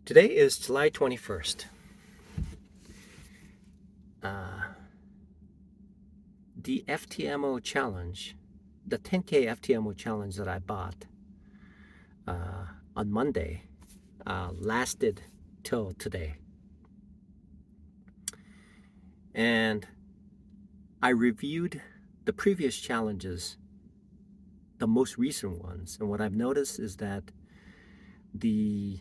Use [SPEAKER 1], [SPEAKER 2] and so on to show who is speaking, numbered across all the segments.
[SPEAKER 1] Today is July 21st. The FTMO challenge, the 10K FTMO challenge that I bought on Monday lasted till today. And I reviewed the previous challenges, the most recent ones. And what I've noticed is that the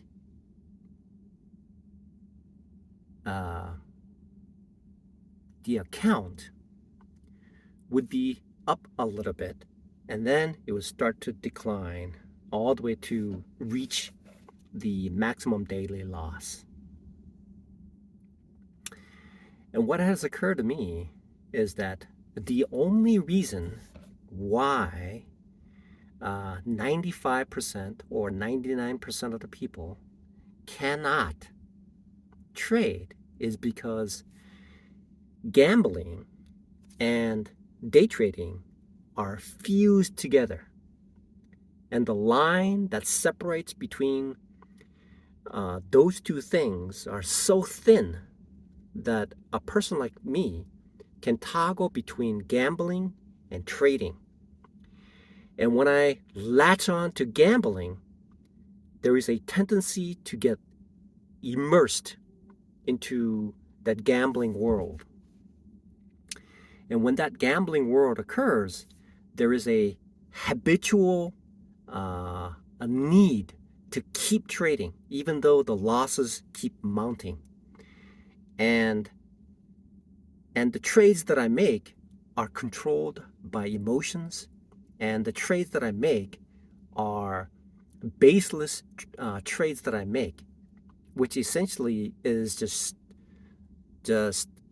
[SPEAKER 1] account would be up a little bit, and then it would start to decline all the way to reach the maximum daily loss. And what has occurred to me is that the only reason why 95% or 99% of the people cannot trade is because gambling and day trading are fused together. And the line that separates between those two things are so thin that a person like me can toggle between gambling and trading. And when I latch on to gambling, there is a tendency to get immersed into that gambling world. And when that gambling world occurs, there is a habitual a need to keep trading, even though the losses keep mounting. And the trades that I make are controlled by emotions, and the trades that I make are baseless trades that I make, which essentially is just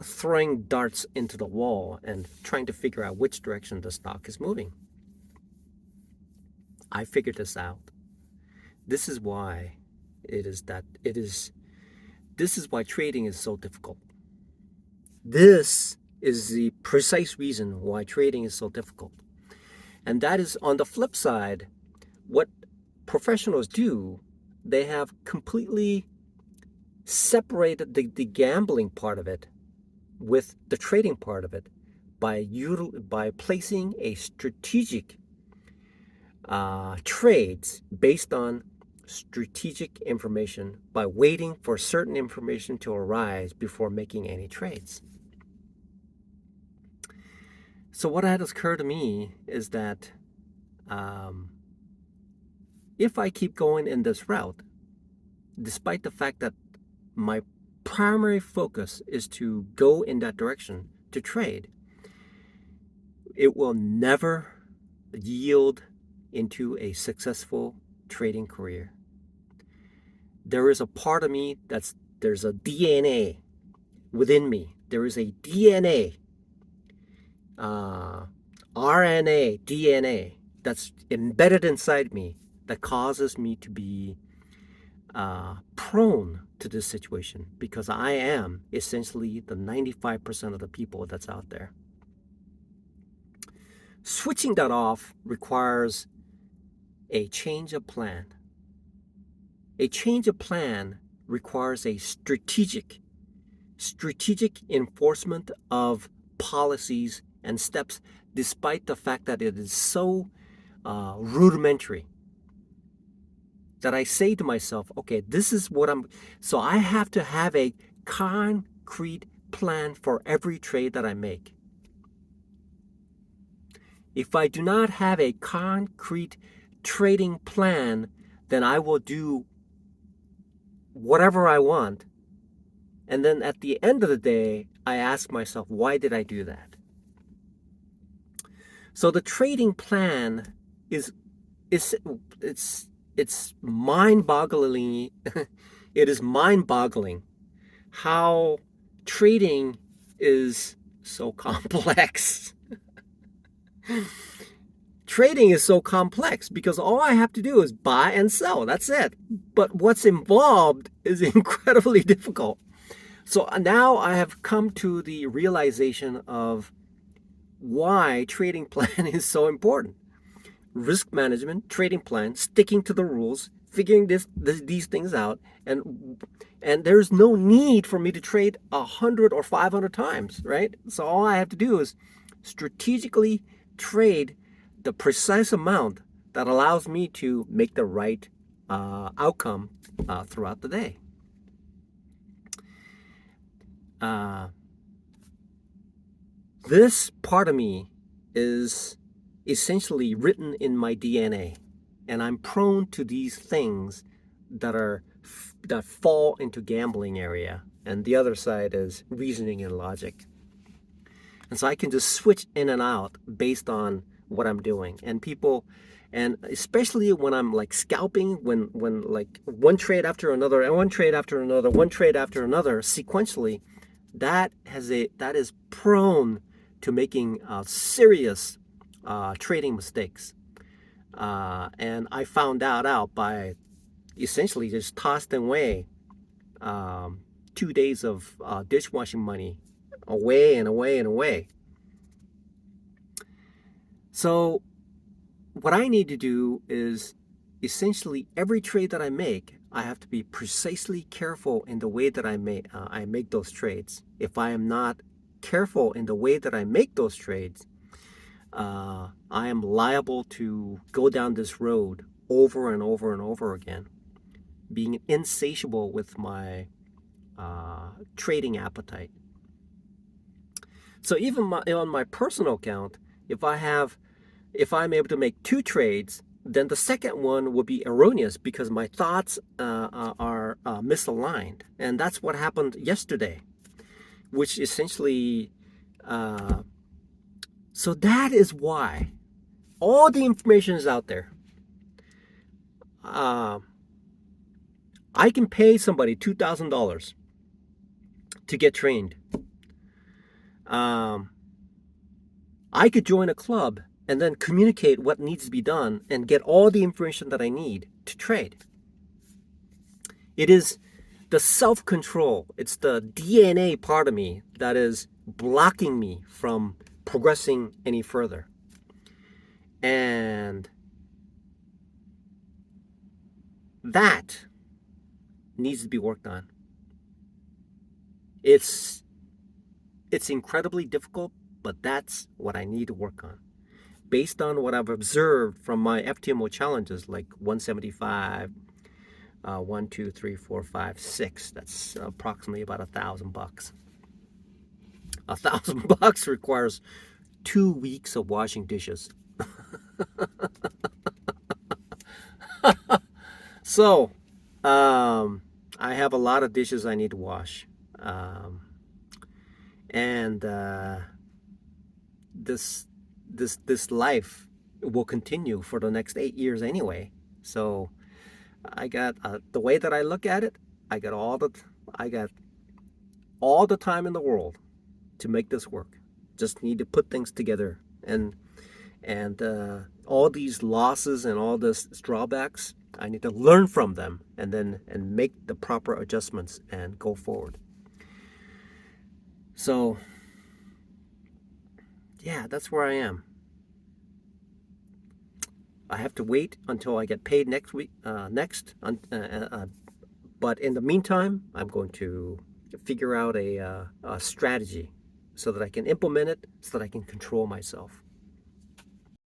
[SPEAKER 1] throwing darts into the wall and trying to figure out which direction the stock is moving. I figured this out. This is why this is why trading is so difficult. This is the precise reason why trading is so difficult. And that is, on the flip side, what professionals do. They have completely separated the gambling part of it with the trading part of it by placing a strategic trades based on strategic information, by waiting for certain information to arise before making any trades. So what has occurred to me is that if I keep going in this route, despite the fact that my primary focus is to go in that direction to trade, it will never yield into a successful trading career. There is a part of me there's a DNA within me. There is a DNA, RNA, DNA that's embedded inside me that causes me to be prone to this situation, because I am essentially the 95% of the people that's out there. Switching that off requires a change of plan. A change of plan requires a strategic enforcement of policies and steps, despite the fact that it is so rudimentary, that I say to myself, okay, this is what so I have to have a concrete plan for every trade that I make. If I do not have a concrete trading plan, then I will do whatever I want. And then at the end of the day, I ask myself, why did I do that? So the trading plan it's mind-boggling. It is mind-boggling how trading is so complex. Trading is so complex because all I have to do is buy and sell. That's it. But what's involved is incredibly difficult. So now I have come to the realization of why trading plan is so important. Risk management, trading plan, sticking to the rules, figuring these things out, and there's no need for me to trade 100 or 500 times, right? So all I have to do is strategically trade the precise amount that allows me to make the right outcome throughout the day. This part of me is essentially written in my DNA, and I'm prone to these things that fall into gambling area, and the other side is reasoning and logic. And so I can just switch in and out based on what I'm doing. And especially when I'm like scalping, when like one trade after another and one trade after another, one trade after another sequentially, that is prone to making serious trading mistakes. And I found that out by essentially just tossing away 2 days of dishwashing money away and away and away. So what I need to do is essentially every trade that I make, I have to be precisely careful in the way that I make those trades. If I am not careful in the way that I make those trades, I am liable to go down this road over and over and over again, being insatiable with my trading appetite. So even on my personal account, if I'm able to make 2 trades, then the second one will be erroneous because my thoughts are misaligned. And that's what happened yesterday, which essentially, so that is why all the information is out there. I can pay somebody $2,000 to get trained. I could join a club and then communicate what needs to be done and get all the information that I need to trade. It is the self-control, it's the DNA part of me that is blocking me from progressing any further. And that needs to be worked on. It's incredibly difficult, but that's what I need to work on. Based on what I've observed from my FTMO challenges, like 175, 1, 2, 3, 4, 5, 6. That's approximately about $1,000. $1,000 requires 2 weeks of washing dishes. So, I have a lot of dishes I need to wash, and this life will continue for the next 8 years anyway. So I got the way that I look at it, I got all the time in the world to make this work. Just need to put things together, and all these losses and all this drawbacks, I need to learn from them and make the proper adjustments and go forward. So yeah, that's where I am. I have to wait until I get paid next week. But in the meantime, I'm going to figure out a strategy so that I can implement it, so that I can control myself.